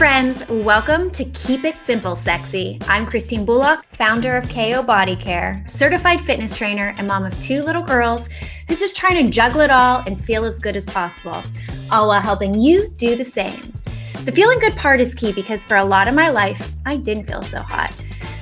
friends, welcome to Keep It Simple Sexy. I'm Christine Bullock, founder of KO Body Care, certified fitness trainer and mom of 2 little girls who's just trying to juggle it all and feel as good as possible, all while helping you do the same. The feeling good part is key because for a lot of my life, I didn't feel so hot.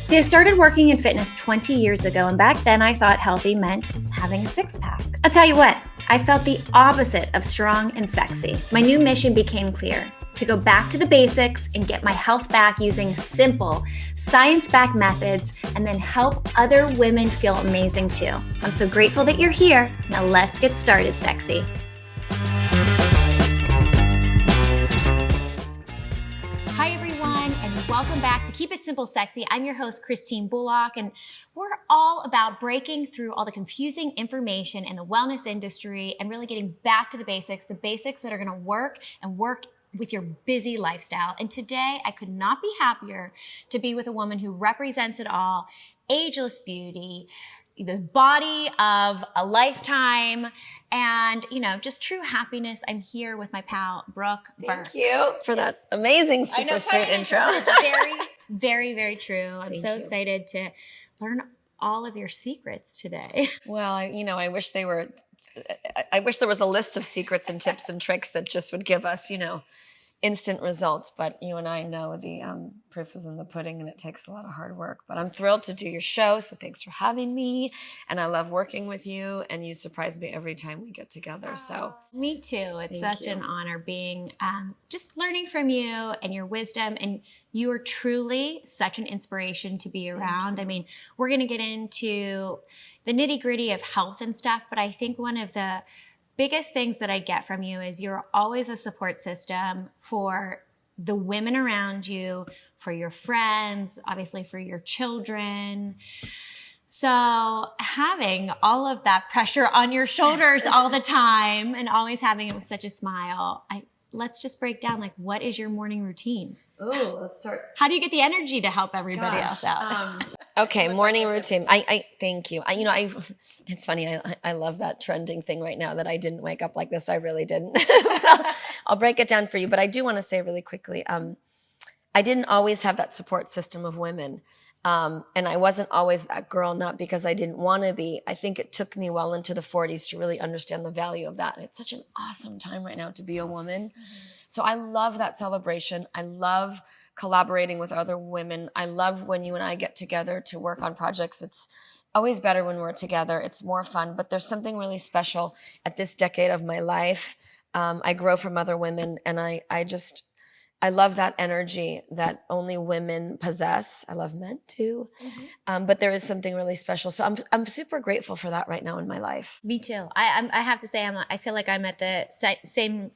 See, I started working in fitness 20 years ago, and back then I thought healthy meant having a six-pack. I'll tell you what, I felt the opposite of strong and sexy. My new mission became clear: to go back to the basics and get my health back using simple, science-backed methods, and then help other women feel amazing too. I'm so grateful that you're here. Now let's get started, sexy. Hi everyone, and welcome back to Keep It Simple Sexy. I'm your host, Christine Bullock, and we're all about breaking through all the confusing information in the wellness industry and really getting back to the basics that are gonna work and work with your busy lifestyle. And today, I could not be happier to be with a woman who represents it all: ageless beauty, the body of a lifetime, and, just true happiness. I'm here with my pal, Brooke Burke. Thank you for that amazing, super sweet intro. It's very, very, very true. I'm so excited to learn all of your secrets today. Well, I wish there was a list of secrets and tips and tricks that just would give us, instant results. But you and I know the proof is in the pudding, and it takes a lot of hard work. But I'm thrilled to do your show, so thanks for having me. And I love working with you, and you surprise me every time we get together. So me too. It's such an honor being just learning from you and your wisdom. And you are truly such an inspiration to be around. I mean, we're going to get into the nitty-gritty of health and stuff, but I think one of the biggest things that I get from you is you're always a support system for the women around you, for your friends, obviously for your children. So having all of that pressure on your shoulders all the time and always having it with such a smile, let's just break down, what is your morning routine? Oh, let's start. How do you get the energy to help everybody else out? Okay, morning routine. I thank you. It's funny. I love that trending thing right now that I didn't wake up like this. I really didn't. I'll break it down for you. But I do want to say really quickly, I didn't always have that support system of women. And I wasn't always that girl, not because I didn't want to be. I think it took me well into the 40s to really understand the value of that. And it's such an awesome time right now to be a woman. Mm-hmm. So I love that celebration. I love collaborating with other women. I love when you and I get together to work on projects. It's always better when we're together. It's more fun. But there's something really special at this decade of my life. I grow from other women, and I love that energy that only women possess. I love men too. Mm-hmm. But there is something really special. So I'm super grateful for that right now in my life. Me too. I have to say, I feel like I'm at the same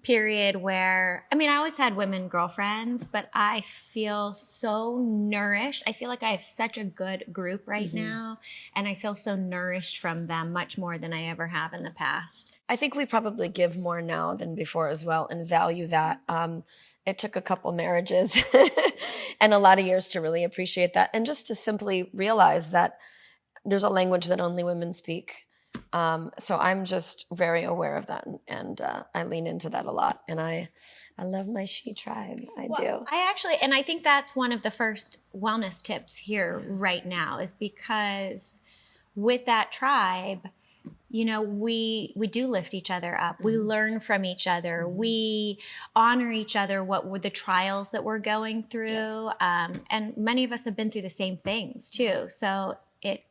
period where, I always had women girlfriends, but I feel so nourished. I feel like I have such a good group right now, and I feel so nourished from them much more than I ever have in the past. I think we probably give more now than before as well, and value that. It took a couple marriages and a lot of years to really appreciate that, and just to simply realize that there's a language that only women speak. So I'm just very aware of that, and I lean into that a lot. And I love my she tribe. I do. And I think that's one of the first wellness tips here right now, is because with that tribe, we do lift each other up. We learn from each other. We honor each other, what were the trials that we're going through. And many of us have been through the same things too. So it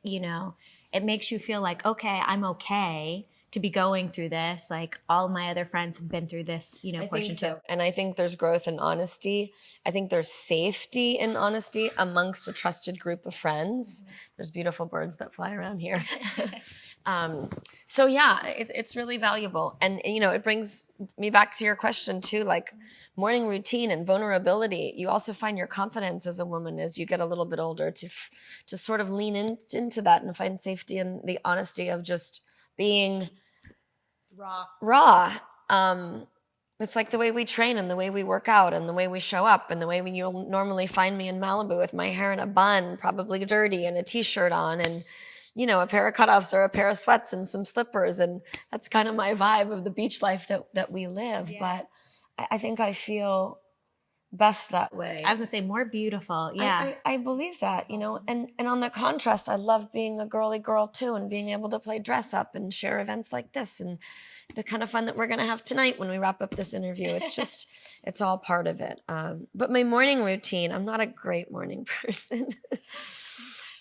makes you feel like, okay, I'm okay to be going through this. Like all my other friends have been through this, portion too. And I think there's growth in honesty. I think there's safety in honesty amongst a trusted group of friends. There's beautiful birds that fly around here. So yeah, it's really valuable. And, it brings me back to your question too, like morning routine and vulnerability. You also find your confidence as a woman as you get a little bit older to sort of lean into that and find safety in the honesty of just being raw. It's like the way we train and the way we work out and the way we show up and the way you'll normally find me in Malibu with my hair in a bun, probably dirty, and a t-shirt on, and a pair of cutoffs or a pair of sweats and some slippers. And that's kind of my vibe of the beach life that we live. Yeah. But I think I feel best that way. I was gonna say more beautiful. Yeah. I believe that, you know, and on the contrast, I love being a girly girl too, and being able to play dress up and share events like this and the kind of fun that we're going to have tonight when we wrap up this interview. It's just, it's all part of it. But my morning routine, I'm not a great morning person.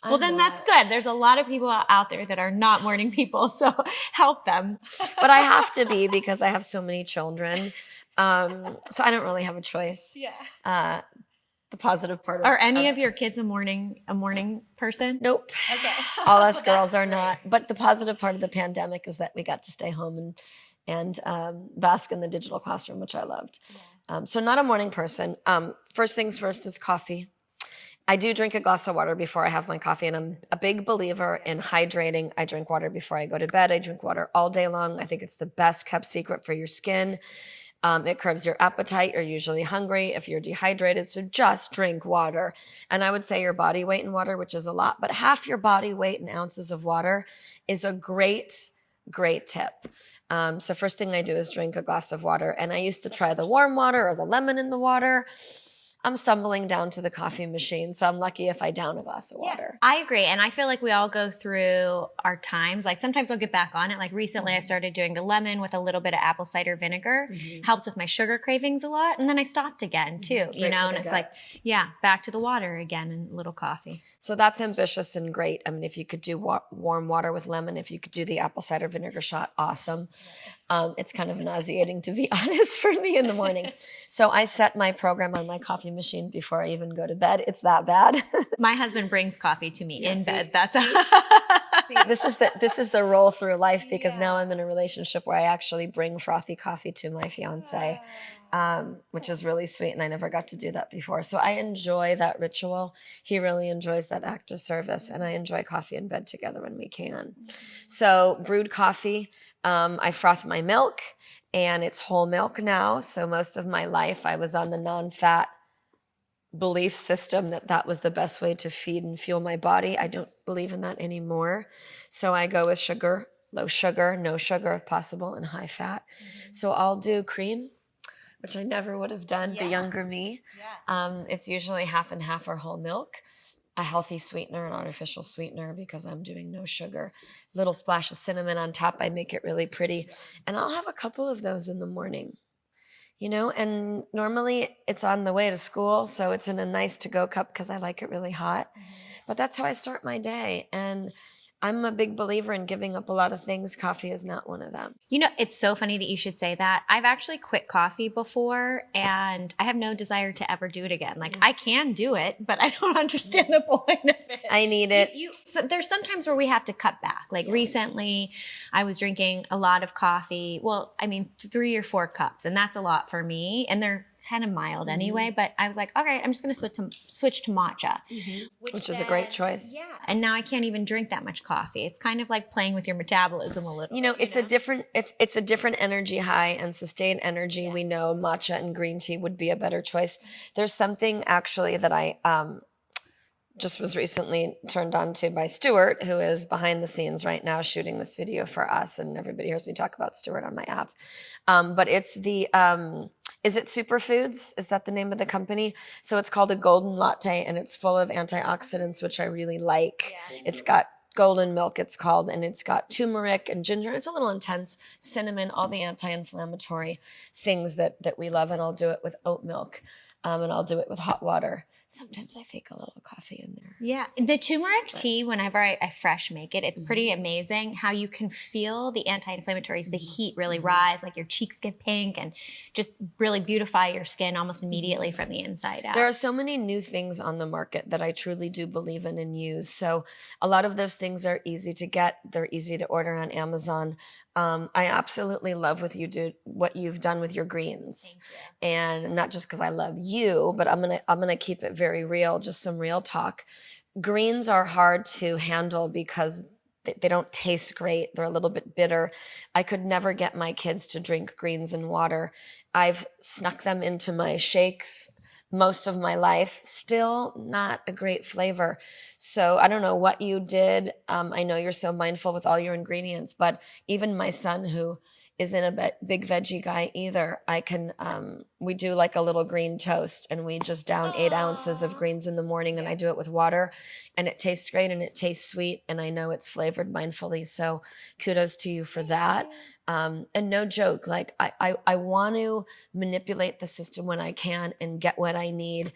Well, then that's good. There's a lot of people out there that are not morning people, so help them. But I have to be because I have so many children. So I don't really have a choice. Yeah. The positive part. Are any of your kids a morning person? Nope. Okay. All us girls are not. But the positive part of the pandemic is that we got to stay home and bask in the digital classroom, which I loved. Yeah. So not a morning person. First things first is coffee. I do drink a glass of water before I have my coffee, and I'm a big believer in hydrating. I drink water before I go to bed. I drink water all day long. I think it's the best kept secret for your skin. It curbs your appetite. You're usually hungry if you're dehydrated. So just drink water. And I would say your body weight in water, which is a lot, but half your body weight in ounces of water is a great tip. So first thing I do is drink a glass of water. And I used to try the warm water or the lemon in the water. I'm stumbling down to the coffee machine, so I'm lucky if I down a glass of water. I agree. And I feel like we all go through our times. Like sometimes I'll get back on it. Like recently I started doing the lemon with a little bit of apple cider vinegar. Helped with my sugar cravings a lot. And then I stopped again too, you know, and it's like, back to the water again and a little coffee. So that's ambitious and great. I mean, if you could do warm water with lemon, if you could do the apple cider vinegar shot, awesome. It's kind of nauseating, to be honest, for me in the morning. So I set my program on my coffee machine before I even go to bed. It's that bad. My husband brings coffee to me in bed. That's this is the roll through life, because now I'm in a relationship where I actually bring frothy coffee to my fiance, which is really sweet. And I never got to do that before. So I enjoy that ritual. He really enjoys that act of service. And I enjoy coffee in bed together when we can. So brewed coffee. I froth my milk, and it's whole milk now. So most of my life I was on the non-fat belief system that was the best way to feed and fuel my body. I don't believe in that anymore. So I go with sugar, low sugar, no sugar if possible, and high fat. So I'll do cream, which I never would have done, the younger me. It's usually half and half or whole milk. A healthy sweetener, an artificial sweetener, because I'm doing no sugar. Little splash of cinnamon on top. I make it really pretty. And I'll have a couple of those in the morning, you know, and normally it's on the way to school. So it's in a nice to-go cup because I like it really hot. But that's how I start my day. And I'm a big believer in giving up a lot of things. Coffee is not one of them. You know, it's so funny that you should say that. I've actually quit coffee before, and I have no desire to ever do it again. Like, I can do it, but I don't understand the point of it. I need it. So there's sometimes where we have to cut back. Like recently, I was drinking a lot of coffee. Well, I mean, 3 or 4 cups, and that's a lot for me. And they're kind of mild anyway, but I was like, all right, I'm just going to switch to matcha. Which is a great choice. Yeah. And now I can't even drink that much coffee. It's kind of like playing with your metabolism a little. You know, it's a different energy high and sustained energy. We know matcha and green tea would be a better choice. There's something actually that I just was recently turned on to by Stuart, who is behind the scenes right now shooting this video for us, and everybody hears me talk about Stuart on my app. But it's the is it Superfoods? Is that the name of the company? So it's called a golden latte, and it's full of antioxidants, which I really like. Yes. It's got golden milk, it's called, and it's got turmeric and ginger. It's a little intense, cinnamon, all the anti-inflammatory things that we love. And I'll do it with oat milk, and I'll do it with hot water. Sometimes I fake a little coffee in there. Yeah. The turmeric tea, whenever I fresh make it, it's pretty amazing how you can feel the anti-inflammatories, the heat really rise, like your cheeks get pink, and just really beautify your skin almost immediately from the inside out. There are so many new things on the market that I truly do believe in and use. So a lot of those things are easy to get. They're easy to order on Amazon. I absolutely love what you've done with your greens. And not just because I love you, but I'm gonna keep it very real, just some real talk. Greens are hard to handle because they don't taste great. They're a little bit bitter. I could never get my kids to drink greens in water. I've snuck them into my shakes most of my life. Still not a great flavor. So I don't know what you did. I know you're so mindful with all your ingredients, but even my son, who isn't a big veggie guy either, I can, we do like a little green toast, and we just down 8 ounces of greens in the morning, and I do it with water, and it tastes great and it tastes sweet, and I know it's flavored mindfully. So kudos to you for that. And no joke, like I want to manipulate the system when I can and get what I need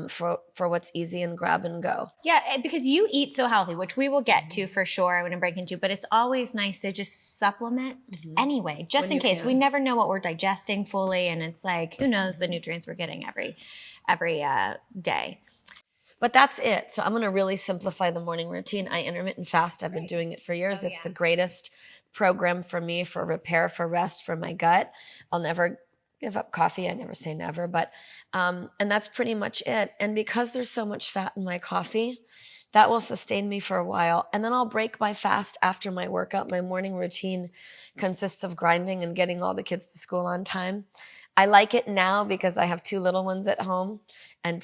for what's easy and grab and go. Yeah, because you eat so healthy, which we will get to for sure. I want to break into, but it's always nice to just supplement anyway, just in case. We never know what we're digesting fully, and it's like, who knows the nutrients we're getting every day. But that's it. So I'm going to really simplify the morning routine. I intermittent fast. I've been doing it for years. It's the greatest program for me, for repair, for rest, for my gut. I'll never give up coffee. I never say never, but, and that's pretty much it. And because there's so much fat in my coffee, that will sustain me for a while. And then I'll break my fast after my workout. My morning routine consists of grinding and getting all the kids to school on time. I like it now because I have 2 little ones at home, and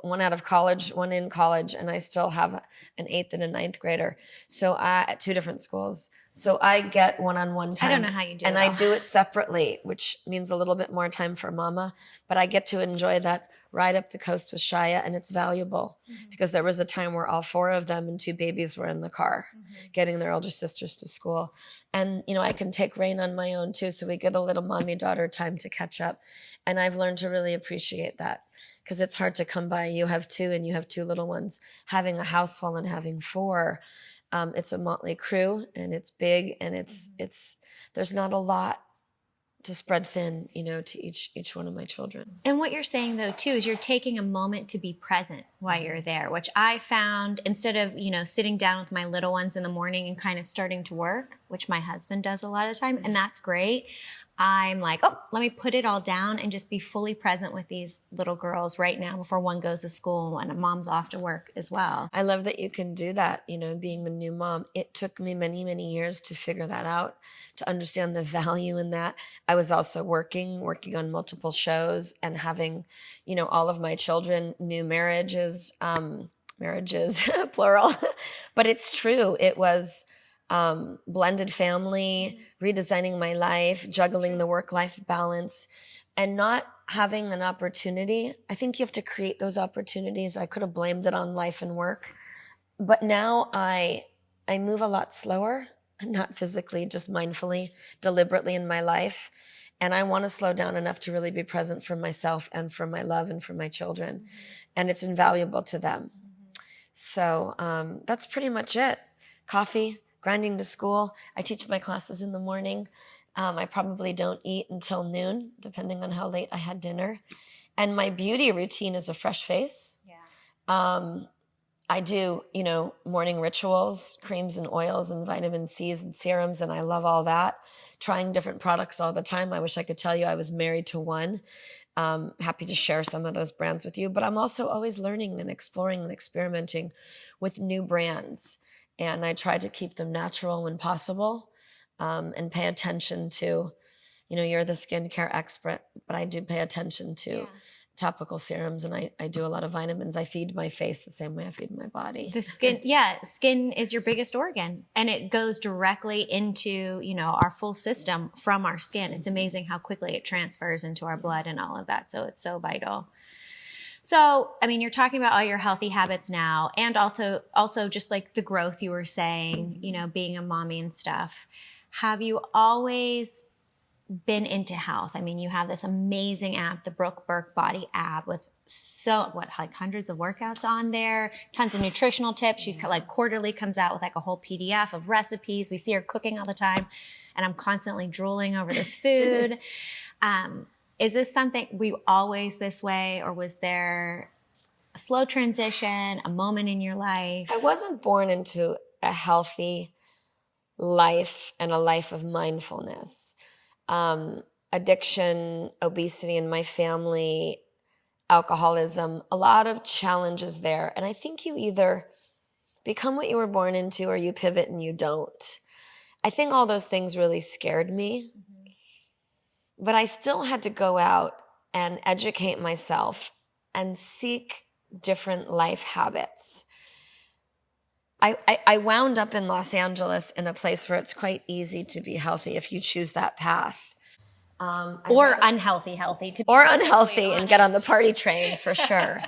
one out of college, one in college, and I still have an 8th and a 9th grader. So at 2 different schools. So I get one-on-one time. I don't know how you do it. And I do it separately, which means a little bit more time for mama, but I get to enjoy that ride up the coast with Shia, and it's valuable because there was a time where all 4 of them and 2 babies were in the car getting their older sisters to school. And, I can take Rain on my own too, so we get a little mommy-daughter time to catch up. And I've learned to really appreciate that because it's hard to come by. You have 2 and you have 2 little ones. Having a house full and having 4, it's a motley crew, and it's big, and it's there's not a lot to spread thin, to each one of my children. And what you're saying though too is you're taking a moment to be present while you're there, which I found instead of, sitting down with my little ones in the morning and kind of starting to work, which my husband does a lot of the time, and that's great. I'm like, let me put it all down and just be fully present with these little girls right now before one goes to school and mom's off to work as well. I love that you can do that, being a new mom. It took me many, many years to figure that out, to understand the value in that. I was also working on multiple shows and having, all of my children, new marriages, plural, but it's true. It was blended family, redesigning my life, juggling the work-life balance, and not having an opportunity. I think you have to create those opportunities. I could have blamed it on life and work, but now I move a lot slower, not physically, just mindfully, deliberately in my life. And I want to slow down enough to really be present for myself and for my love and for my children. And it's invaluable to them. So that's pretty much it. Coffee, grinding to school. I teach my classes in the morning. I probably don't eat until noon, depending on how late I had dinner. And my beauty routine is a fresh face. Yeah. I do, morning rituals, creams and oils and vitamin C's and serums, and I love all that. Trying different products all the time. I wish I could tell you I was married to one. Happy to share some of those brands with you, but I'm also always learning and exploring and experimenting with new brands. And I try to keep them natural when possible, and pay attention to, you're the skincare expert, but I do pay attention to topical serums, and I do a lot of vitamins. I feed my face the same way I feed my body. The skin, skin is your biggest organ, and it goes directly into, our full system from our skin. It's amazing how quickly it transfers into our blood and all of that. So it's so vital. So, you're talking about all your healthy habits now, and also just like the growth you were saying, being a mommy and stuff. Have you always been into health? You have this amazing app, the Brooke BurkeBODY app, with hundreds of workouts on there, tons of nutritional tips. She quarterly comes out with a whole PDF of recipes. We see her cooking all the time, and I'm constantly drooling over this food. Is this something, were you always this way, or was there a slow transition, a moment in your life? I wasn't born into a healthy life and a life of mindfulness. Addiction, obesity in my family, alcoholism, a lot of challenges there. And I think you either become what you were born into or you pivot and you don't. I think all those things really scared me. But I still had to go out and educate myself and seek different life habits. I wound up in Los Angeles in a place where it's quite easy to be healthy if you choose that path. Or unhealthy, or unhealthy and get on the party train for sure.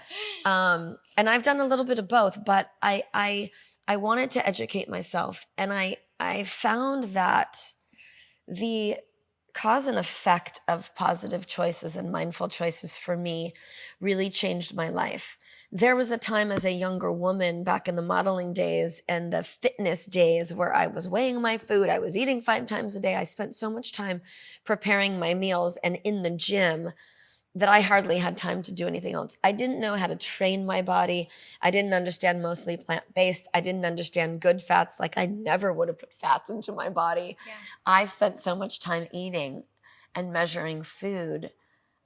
And I've done a little bit of both, but I wanted to educate myself, and I found that the cause and effect of positive choices and mindful choices for me really changed my life. There was a time as a younger woman back in the modeling days and the fitness days where I was weighing my food. I was eating 5 times a day. I spent so much time preparing my meals and in the gym that I hardly had time to do anything else. I didn't know how to train my body. I didn't understand mostly plant-based. I didn't understand good fats. Like I never would have put fats into my body. Yeah. I spent so much time eating and measuring food.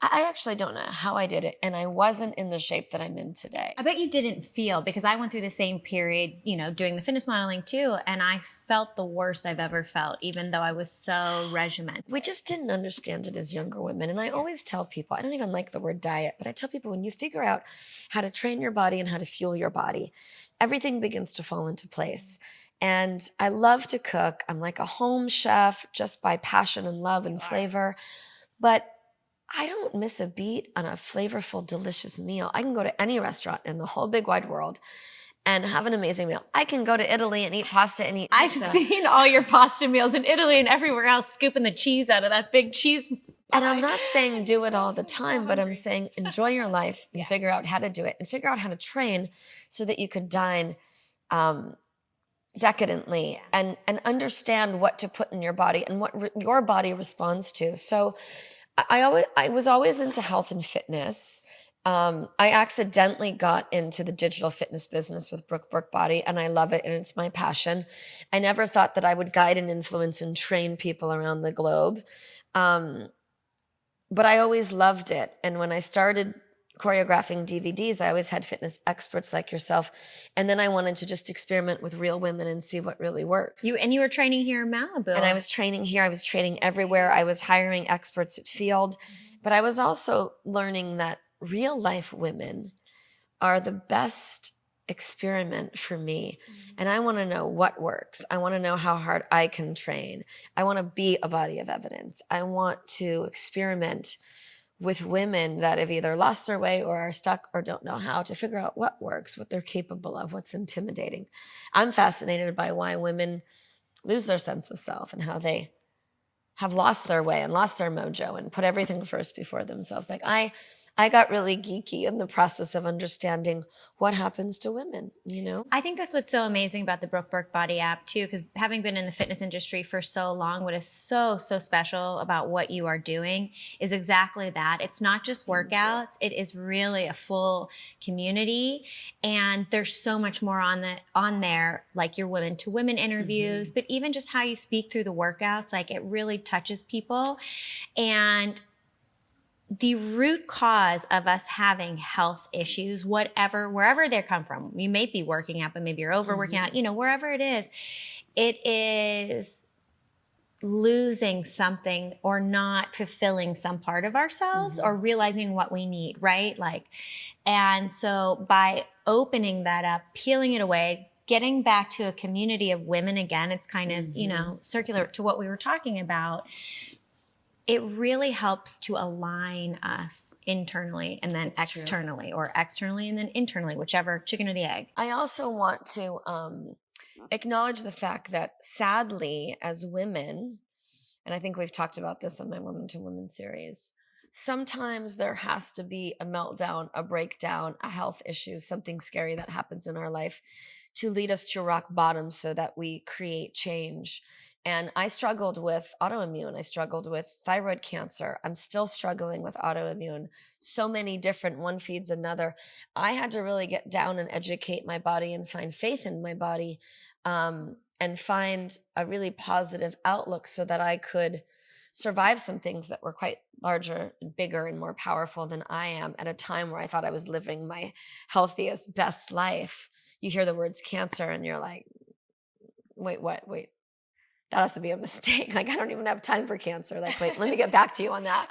I actually don't know how I did it. And I wasn't in the shape that I'm in today. I bet you didn't feel, because I went through the same period, doing the fitness modeling too. And I felt the worst I've ever felt, even though I was so regimented. We just didn't understand it as younger women. And I always tell people, I don't even like the word diet, but I tell people when you figure out how to train your body and how to fuel your body, everything begins to fall into place. And I love to cook. I'm like a home chef just by passion and love and flavor. But I don't miss a beat on a flavorful, delicious meal. I can go to any restaurant in the whole big wide world and have an amazing meal. I can go to Italy and eat pasta and eat pizza. I've seen all your pasta meals in Italy and everywhere else, scooping the cheese out of that big cheese pie. And I'm not saying do it all the time, but I'm saying enjoy your life and figure out how to do it and figure out how to train so that you could dine decadently and understand what to put in your body and what your body responds to. So I was always into health and fitness. I accidentally got into the digital fitness business with BrookeBurkeBODY, and I love it, and it's my passion. I never thought that I would guide and influence and train people around the globe. But I always loved it. And when I started choreographing DVDs, I always had fitness experts like yourself. And then I wanted to just experiment with real women and see what really works. You were training here in Malibu. And I was training here. I was training everywhere. I was hiring experts at field. But I was also learning that real life women are the best experiment for me. And I want to know what works. I want to know how hard I can train. I want to be a body of evidence. I want to experiment with women that have either lost their way or are stuck or don't know how, to figure out what works, what they're capable of, what's intimidating. I'm fascinated by why women lose their sense of self and how they have lost their way and lost their mojo and put everything first before themselves. Like I got really geeky in the process of understanding what happens to women, I think that's what's so amazing about the BrookeBurkeBODY app too, because having been in the fitness industry for so long, what is so special about what you are doing is exactly that. It's not just workouts. It is really a full community. And there's so much more on there, like your women to women interviews, but even just how you speak through the workouts, like it really touches people. And the root cause of us having health issues, wherever they come from, you may be working out, but maybe you're overworking out, wherever it is losing something or not fulfilling some part of ourselves or realizing what we need, right? And so by opening that up, peeling it away, getting back to a community of women again, it's kind of, circular to what we were talking about. It really helps to align us internally and then externally, or externally and then internally, whichever, chicken or the egg. I also want to acknowledge the fact that sadly, as women, and I think we've talked about this on my Woman to Woman series, sometimes there has to be a meltdown, a breakdown, a health issue, something scary that happens in our life to lead us to rock bottom so that we create change. And I struggled with autoimmune. I struggled with thyroid cancer. I'm still struggling with autoimmune. So many different, one feeds another. I had to really get down and educate my body and find faith in my body, and find a really positive outlook so that I could survive some things that were quite larger and bigger and more powerful than I am at a time where I thought I was living my healthiest, best life. You hear the words cancer and you're like, wait, what? Wait. That has to be a mistake. I don't even have time for cancer. Wait, let me get back to you on that.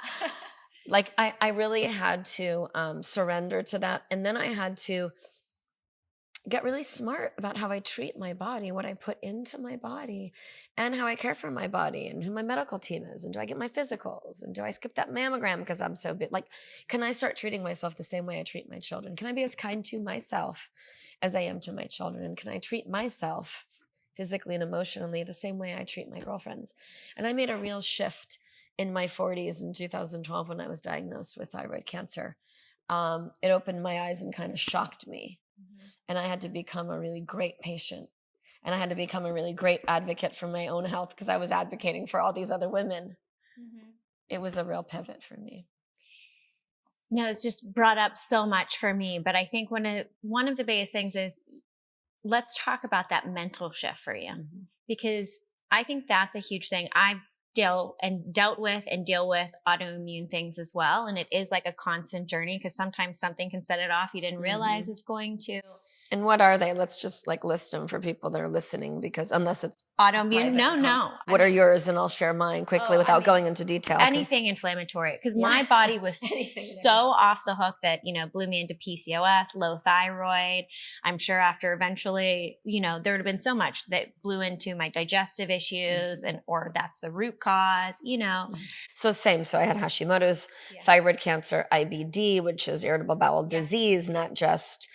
I really had to surrender to that. And then I had to get really smart about how I treat my body, what I put into my body, and how I care for my body, and who my medical team is, and do I get my physicals, and do I skip that mammogram because I'm so big? Like, can I start treating myself the same way I treat my children? Can I be as kind to myself as I am to my children? And can I treat myself physically and emotionally the same way I treat my girlfriends? And I made a real shift in my 40s in 2012 when I was diagnosed with thyroid cancer. It opened my eyes and kind of shocked me. And I had to become a really great patient. And I had to become a really great advocate for my own health because I was advocating for all these other women. It was a real pivot for me. No, it's just brought up so much for me. But I think one of the biggest things is, let's talk about that mental shift for you, because I think that's a huge thing. I've dealt with and deal with autoimmune things as well. And it is like a constant journey because sometimes something can set it off you didn't realize is going to. And what are they? Let's just like list them for people that are listening, because unless it's autoimmune, no. What are yours? And I'll share mine quickly without going into detail. Anything inflammatory. Because my body was so off the hook that, blew me into PCOS, low thyroid. I'm sure after eventually, there would have been so much that blew into my digestive issues or that's the root cause, So same. So I had Hashimoto's, thyroid cancer, IBD, which is irritable bowel disease, not just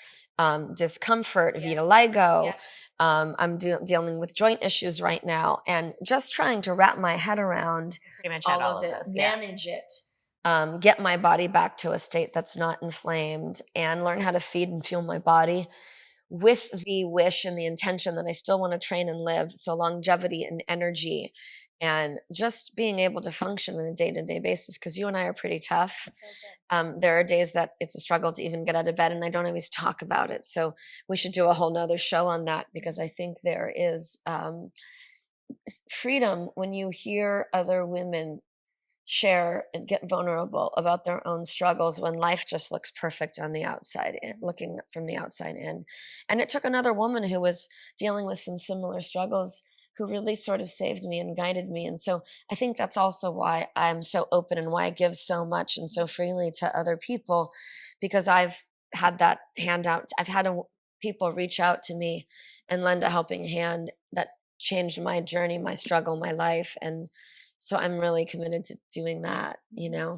discomfort, vitiligo. I'm dealing with joint issues right now, and just trying to wrap my head around pretty much all of it, those, manage it, get my body back to a state that's not inflamed, and learn how to feed and fuel my body with the wish and the intention that I still want to train and live. So longevity and energy, and just being able to function on a day-to-day basis, because you and I are pretty tough. There are days that it's a struggle to even get out of bed, and I don't always talk about it. So we should do a whole nother show on that, because I think there is freedom when you hear other women share and get vulnerable about their own struggles when life just looks perfect on the outside, looking from the outside in. And it took another woman who was dealing with some similar struggles who really sort of saved me and guided me. And so I think that's also why I'm so open and why I give so much and so freely to other people, because I've had that handout. I've had people reach out to me and lend a helping hand that changed my journey, my struggle, my life. And so I'm really committed to doing that,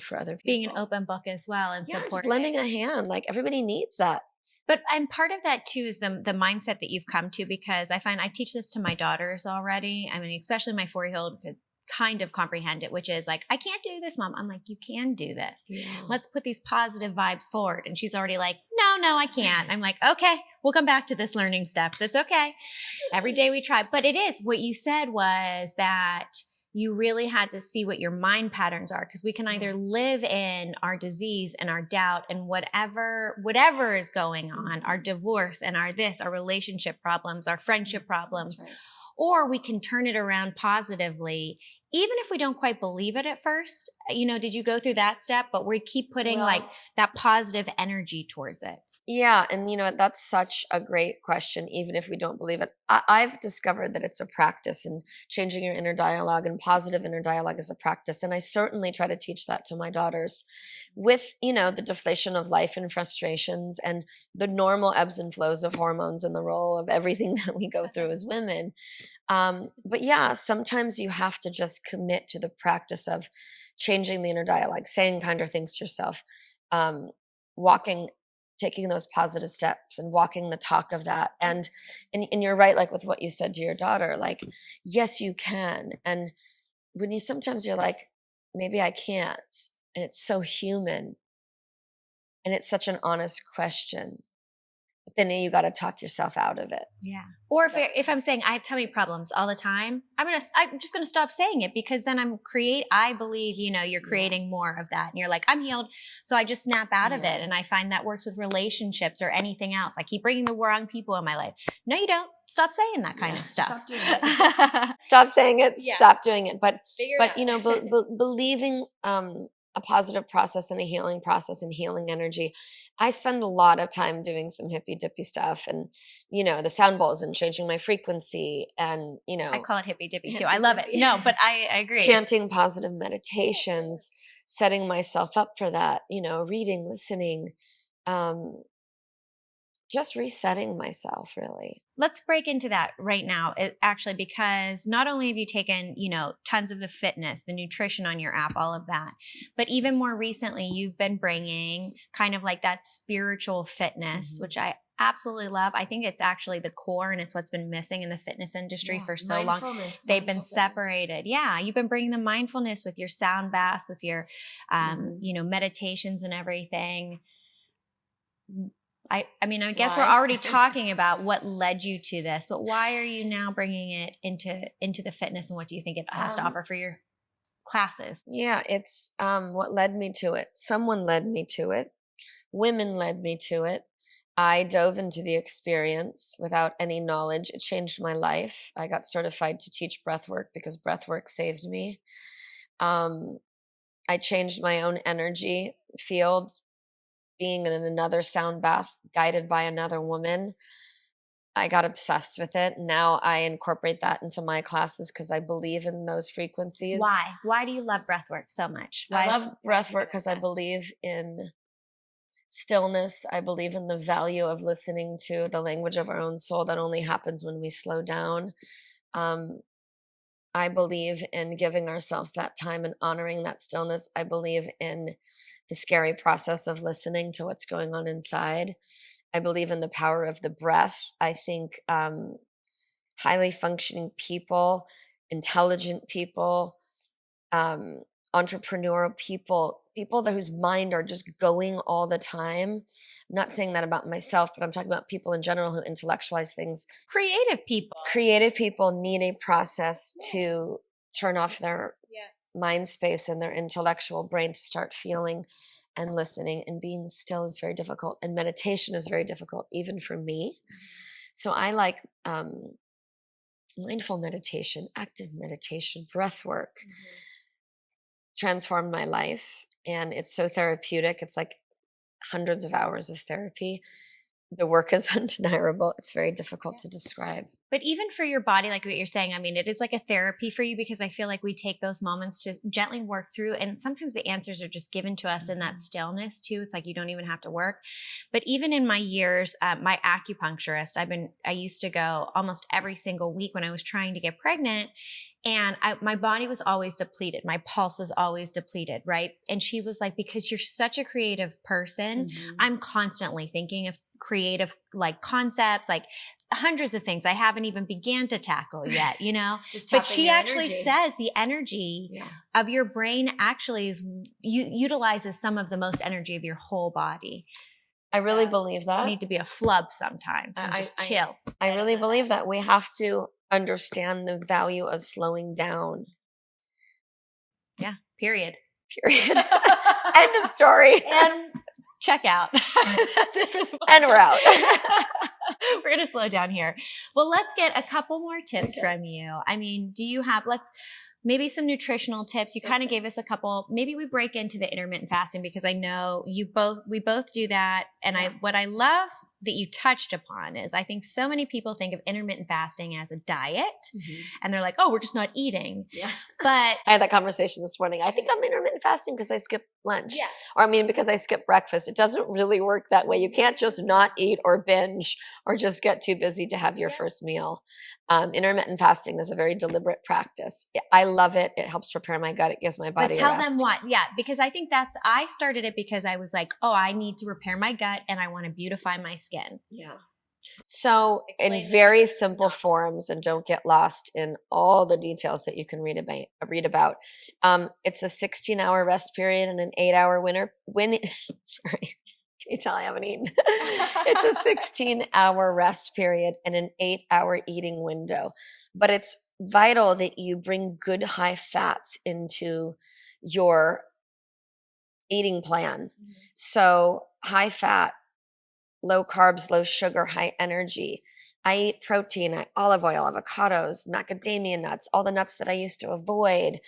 for other people. Being an open book as well, and supporting. Just lending a hand. Like, everybody needs that. But part of that too is the mindset that you've come to, because I find I teach this to my daughters already. I mean, especially my 4-year-old could kind of comprehend it, which is like, I can't do this, Mom. I'm like, you can do this. Yeah. Let's put these positive vibes forward. And she's already like, no, I can't. I'm like, okay, we'll come back to this learning step. That's okay. Every day we try. But it is, what you said was that you really had to see what your mind patterns are, because we can either live in our disease and our doubt and whatever is going on, our divorce and our relationship problems, our friendship problems, or we can turn it around positively, even if we don't quite believe it at first. Did you go through that step? But we keep putting that positive energy towards it. Yeah. And that's such a great question, even if we don't believe it. I've discovered that it's a practice, and changing your inner dialogue and positive inner dialogue is a practice. And I certainly try to teach that to my daughters with, the deflation of life and frustrations and the normal ebbs and flows of hormones and the role of everything that we go through as women. But yeah, sometimes you have to just commit to the practice of changing the inner dialogue, saying kinder things to yourself, taking those positive steps and walking the talk of that. And you're right, like with what you said to your daughter, like, yes, you can. And when sometimes you're like, maybe I can't. And it's so human. And it's such an honest question. But then you got to talk yourself out of it. Yeah. Or if I'm saying I have tummy problems all the time, I'm just going to stop saying it, because then I believe, you're creating more of that, and you're like, I'm healed. So I just snap out of it. And I find that works with relationships or anything else. I keep bringing the wrong people in my life. No, you don't. Stop saying that kind of stuff. Stop doing it. Stop saying it. Yeah. Stop doing it. But believing, a positive process and a healing process and healing energy. I spend a lot of time doing some hippy dippy stuff, and, the sound bowls and changing my frequency, and, I call it hippy dippy too. I love it. No, but I agree. Chanting positive meditations, setting myself up for that, reading, listening, just resetting myself, really. Let's break into that right now, actually, because not only have you taken, tons of the fitness, the nutrition on your app, all of that, but even more recently, you've been bringing kind of like that spiritual fitness, which I absolutely love. I think it's actually the core, and it's what's been missing in the fitness industry for so long. They've been separated. Yeah. You've been bringing the mindfulness with your sound baths, with your, meditations and everything. I guess we're already talking about what led you to this, but why are you now bringing it into the fitness, and what do you think it has to offer for your classes? Yeah, it's what led me to it. Someone led me to it. Women led me to it. I dove into the experience without any knowledge. It changed my life. I got certified to teach breathwork because breathwork saved me. I changed my own energy field, being in another sound bath guided by another woman. I got obsessed with it. Now I incorporate that into my classes because I believe in those frequencies. Why? Why do you love breathwork so much? I love breathwork because I believe in stillness. I believe in the value of listening to the language of our own soul that only happens when we slow down. I believe in giving ourselves that time and honoring that stillness. I believe in the scary process of listening to what's going on inside. I believe in the power of the breath. I think highly functioning people, intelligent people, entrepreneurial people whose mind are just going all the time. I'm not saying that about myself, but I'm talking about people in general who intellectualize things. Creative people need a process to turn off their mind space and their intellectual brain to start feeling and listening, and being still is very difficult, and meditation is very difficult even for me. So I like mindful meditation, active meditation, breath work. Transformed my life, and it's so therapeutic. It's like hundreds of hours of therapy. The work is undeniable. It's very difficult to describe. But even for your body, like what you're saying, it is like a therapy for you, because I feel like we take those moments to gently work through, and sometimes the answers are just given to us in that stillness too. It's like you don't even have to work. But even in my years, my acupuncturist, I used to go almost every single week when I was trying to get pregnant. And my body was always depleted. My pulse was always depleted, right? And she was like, because you're such a creative person, I'm constantly thinking of creative like concepts, like hundreds of things I haven't even began to tackle yet, But she actually says the energy of your brain actually utilizes some of the most energy of your whole body. I really believe that. You need to be a flub sometimes and just chill. I really believe that. We have to understand the value of slowing down. Yeah, period. End of story. And check out. That's it for the And we're out. We're going to slow down here. Well, let's get a couple more tips from you. Do you have, maybe some nutritional tips? You kind of gave us a couple. Maybe we break into the intermittent fasting, because I know we both do that. And what I love that you touched upon is, I think so many people think of intermittent fasting as a diet, and they're like, oh, we're just not eating. Yeah. But I had that conversation this morning. I think I'm intermittent fasting because I skip lunch, or because I skip breakfast. It doesn't really work that way. You can't just not eat or binge or just get too busy to have your first meal. Intermittent fasting is a very deliberate practice. I love it. It helps repair my gut. It gives my body But tell a rest. them what. Yeah, because I think I started it because I was like, oh, I need to repair my gut and I want to beautify my skin. Yeah. So in very simple forms, and don't get lost in all the details that you can read about. It's a 16-hour rest period and an 8-hour sorry. Can you tell I haven't eaten? It's a 16-hour rest period and an 8-hour eating window. But it's vital that you bring good high fats into your eating plan. So high fat, low carbs, low sugar, high energy. I eat protein, olive oil, avocados, macadamia nuts, all the nuts that I used to avoid,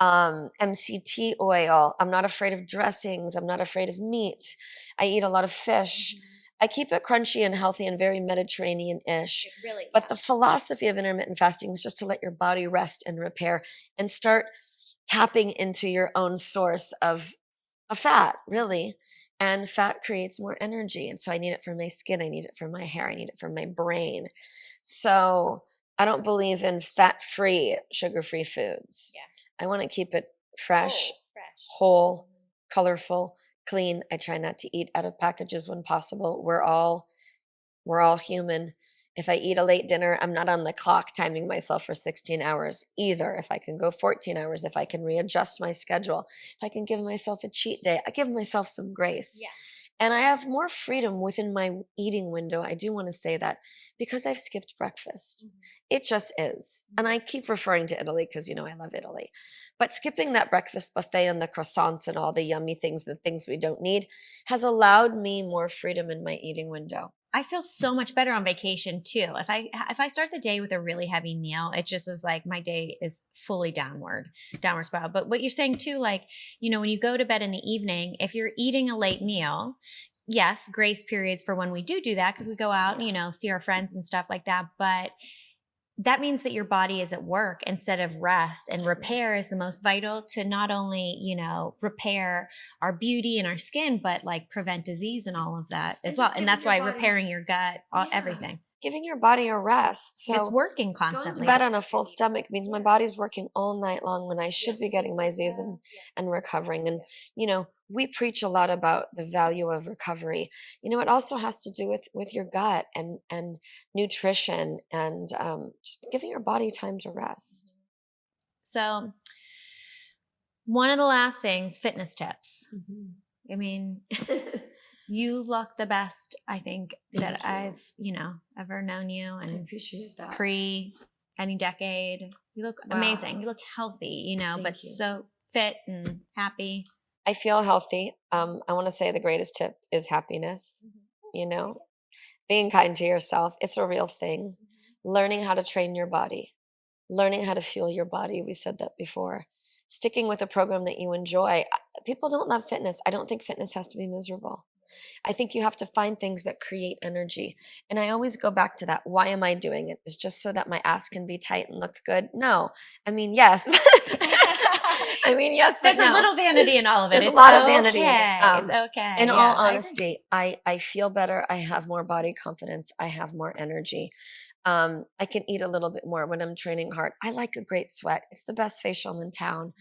MCT oil. I'm not afraid of dressings. I'm not afraid of meat. I eat a lot of fish. I keep it crunchy and healthy and very Mediterranean-ish. But the philosophy of intermittent fasting is just to let your body rest and repair and start tapping into your own source of fat, really. And fat creates more energy. And so I need it for my skin. I need it for my hair. I need it for my brain. So I don't believe in fat-free, sugar-free foods. Yeah. I want to keep it fresh, whole, colorful, clean. I try not to eat out of packages when possible. We're all human. If I eat a late dinner, I'm not on the clock timing myself for 16 hours either. If I can go 14 hours, if I can readjust my schedule, if I can give myself a cheat day, I give myself some grace. Yeah. And I have more freedom within my eating window. I do want to say that because I've skipped breakfast. Mm-hmm. It just is. And I keep referring to Italy because, I love Italy. But skipping that breakfast buffet and the croissants and all the yummy things, the things we don't need, has allowed me more freedom in my eating window. I feel so much better on vacation too. If I start the day with a really heavy meal, it just is like my day is fully downward spiral. But what you're saying too, like, when you go to bed in the evening, if you're eating a late meal, yes, grace periods for when we do that because we go out and, see our friends and stuff like that. But that means that your body is at work instead of rest, and repair is the most vital to not only, repair our beauty and our skin, but like prevent disease and all of that as well. And that's why repairing your gut, everything. Giving your body a rest. So it's working constantly. Going to bed on a full stomach means my body's working all night long when I should be getting my Z's and recovering. And, we preach a lot about the value of recovery. It also has to do with your gut and nutrition and just giving your body time to rest. So one of the last things, fitness tips. Mm-hmm. I mean, you look the best, I think, that I've, ever known you. And I appreciate that. Pre any decade. You look amazing. You look healthy, but so fit and happy. I feel healthy. I want to say the greatest tip is happiness. Mm-hmm. Being kind to yourself. It's a real thing. Mm-hmm. Learning how to train your body. Learning how to fuel your body. We said that before. Sticking with a program that you enjoy. People don't love fitness. I don't think fitness has to be miserable. I think you have to find things that create energy. And I always go back to that. Why am I doing it? Is just so that my ass can be tight and look good? No. I mean, yes. Yes, there's a little vanity in all of it. There's a lot of vanity. It's okay. In all honesty, I feel better. I have more body confidence. I have more energy. I can eat a little bit more when I'm training hard. I like a great sweat. It's the best facial in town.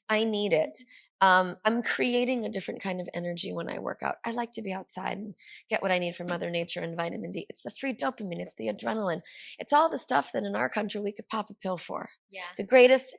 I need it. I'm creating a different kind of energy when I work out. I like to be outside and get what I need from Mother Nature and vitamin D. It's the free dopamine. It's the adrenaline. It's all the stuff that in our country we could pop a pill for. Yeah. The greatest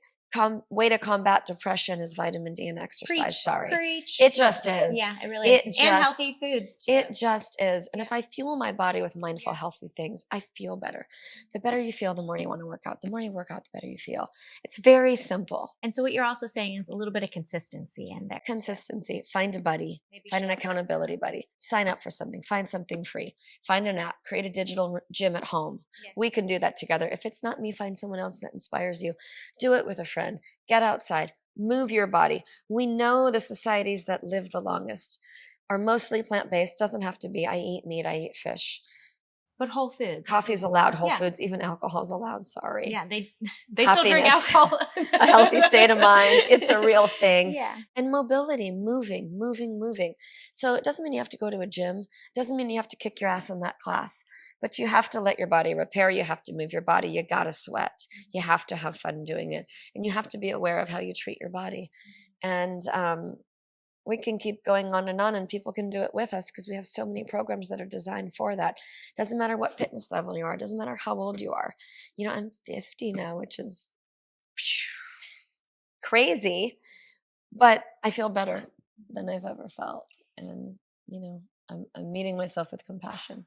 way to combat depression is vitamin D and exercise. Preach. It just is. Yeah, it really is. And healthy foods. It just is. And if I fuel my body with mindful, healthy things, I feel better. The better you feel, the more you want to work out. The more you work out, the better you feel. It's very simple. And so what you're also saying is a little bit of consistency in there. Consistency. Find a buddy. Find an accountability buddy. Sign up for something. Find something free. Find an app. Create a digital gym at home. Yeah. We can do that together. If it's not me, find someone else that inspires you. Do it with a friend. Get outside, move your body. We know the societies that live the longest are mostly plant-based. Doesn't have to be. I eat meat, I eat fish. But whole foods. Coffee's allowed, whole foods, even alcohol's allowed, sorry. Yeah, they still drink alcohol. A healthy state of mind. It's a real thing. Yeah. And mobility, moving. So it doesn't mean you have to go to a gym. It doesn't mean you have to kick your ass in that class. But you have to let your body repair. You have to move your body. You got to sweat. You have to have fun doing it. And you have to be aware of how you treat your body. And we can keep going on, and people can do it with us because we have so many programs that are designed for that. Doesn't matter what fitness level you are. Doesn't matter how old you are. I'm 50 now, which is crazy. But I feel better than I've ever felt. And, I'm meeting myself with compassion.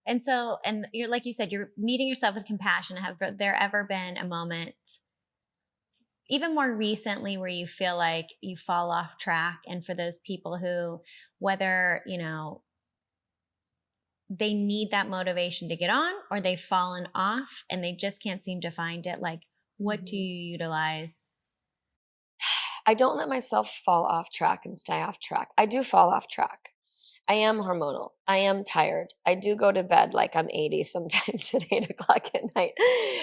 And so, and you're, like you said, you're meeting yourself with compassion. Have there ever been a moment, even more recently, where you feel like you fall off track? And for those people who, whether, they need that motivation to get on, or they've fallen off and they just can't seem to find it, like, what do you utilize? I don't let myself fall off track and stay off track. I do fall off track. I am hormonal. I am tired. I do go to bed like I'm 80 sometimes at 8 o'clock at night.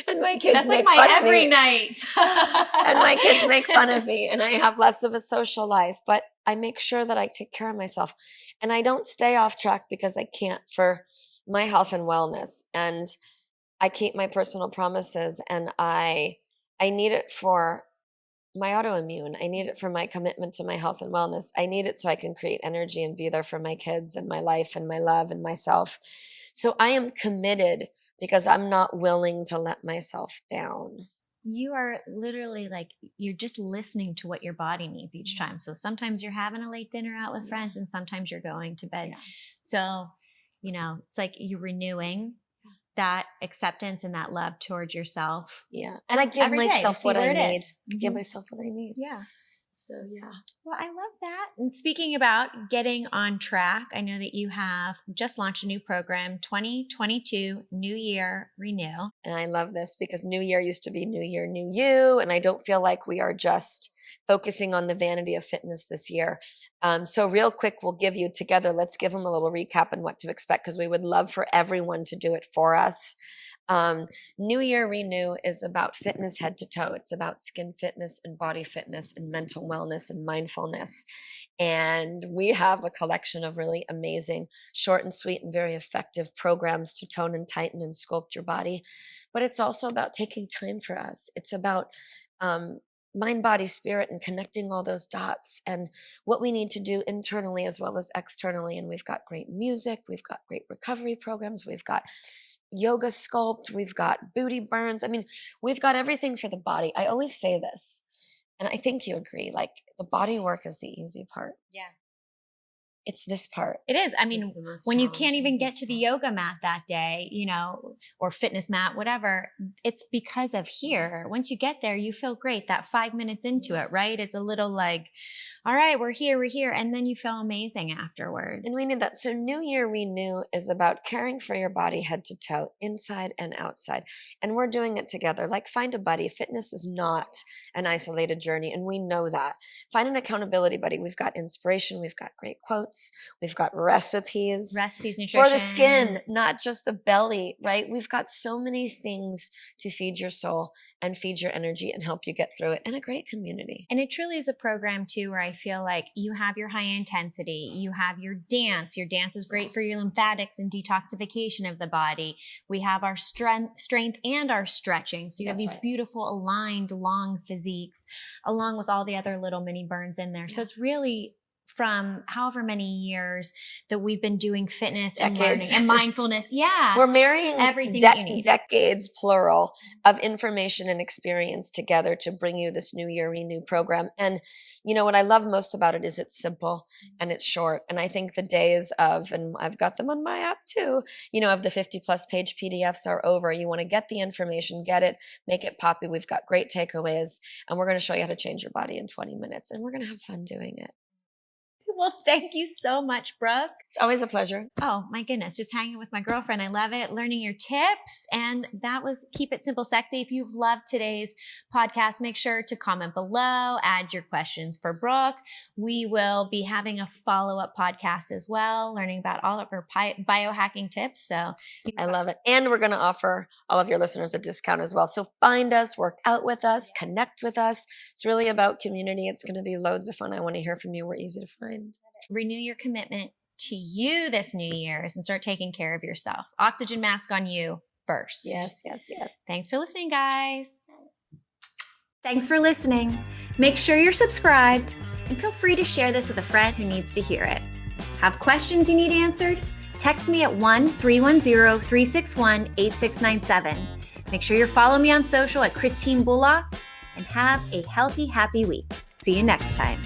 And my kids make fun of me. That's like my every night. And my kids make fun of me, and I have less of a social life, but I make sure that I take care of myself. And I don't stay off track because I can't, for my health and wellness. And I keep my personal promises, and I need it for my autoimmune. I need it for my commitment to my health and wellness. I need it so I can create energy and be there for my kids and my life and my love and myself. So I am committed because I'm not willing to let myself down. You are literally like, you're just listening to what your body needs each time. So sometimes you're having a late dinner out with friends, and sometimes you're going to bed. Yeah. So, it's like you're renewing that acceptance and that love towards yourself. Yeah. And I give myself what I need. I give myself what I need. Yeah. So, yeah. Well, I love that. And speaking about getting on track, I know that you have just launched a new program, 2022 New Year Renew. And I love this because New Year used to be New Year, New You. And I don't feel like we are just focusing on the vanity of fitness this year. So real quick, we'll give you together, let's give them a little recap on what to expect, because we would love for everyone to do it for us. New Year Renew is about fitness head to toe. It's about skin fitness and body fitness and mental wellness and mindfulness. And we have a collection of really amazing, short and sweet and very effective programs to tone and tighten and sculpt your body. But it's also about taking time for us. It's about mind, body, spirit, and connecting all those dots and what we need to do internally as well as externally. And we've got great music. We've got great recovery programs. We've got yoga sculpt. We've got booty burns. I mean, we've got everything for the body. I always say this, and I think you agree, like the body work is the easy part. Yeah. It's this part. It is. I mean, when you can't even get to the yoga mat that day, or fitness mat, whatever, it's because of here. Once you get there, you feel great. That 5 minutes into it, right? It's a little like, all right, we're here. And then you feel amazing afterwards. And we need that. So New Year Renew is about caring for your body head to toe, inside and outside. And we're doing it together. Like, find a buddy. Fitness is not an isolated journey. And we know that. Find an accountability buddy. We've got inspiration. We've got great quotes. We've got recipes, nutrition for the skin, not just the belly, right? We've got so many things to feed your soul and feed your energy and help you get through it, and a great community. And it truly is a program too, where I feel like you have your high intensity, you have your dance. Your dance is great for your lymphatics and detoxification of the body. We have our strength and our stretching. So you have these beautiful aligned long physiques along with all the other little mini burns in there. Yeah. So it's really from however many years that we've been doing fitness and learning and mindfulness. Yeah. We're marrying everything you need. Decades, plural, of information and experience together to bring you this New Year Renew program. And what I love most about it is it's simple and it's short. And I think the days of, and I've got them on my app too, of the 50+ page PDFs are over. You want to get the information, get it, make it poppy. We've got great takeaways, and we're going to show you how to change your body in 20 minutes. And we're going to have fun doing it. Well, thank you so much, Brooke. It's always a pleasure. Oh, my goodness. Just hanging with my girlfriend. I love it. Learning your tips. And that was Keep It Simple Sexy. If you've loved today's podcast, make sure to comment below, add your questions for Brooke. We will be having a follow-up podcast as well, learning about all of her biohacking tips. So I love it. And we're going to offer all of your listeners a discount as well. So find us, work out with us, connect with us. It's really about community. It's going to be loads of fun. I want to hear from you. We're easy to find. Renew your commitment to you this New Year's and start taking care of yourself. Oxygen mask on you first. Yes. Thanks for listening, guys. Thanks for listening. Make sure you're subscribed and feel free to share this with a friend who needs to hear it. Have questions you need answered? Text me at 1-310-361-8697. Make sure you're following me on social at Christine Bullock, and have a healthy, happy week. See you next time.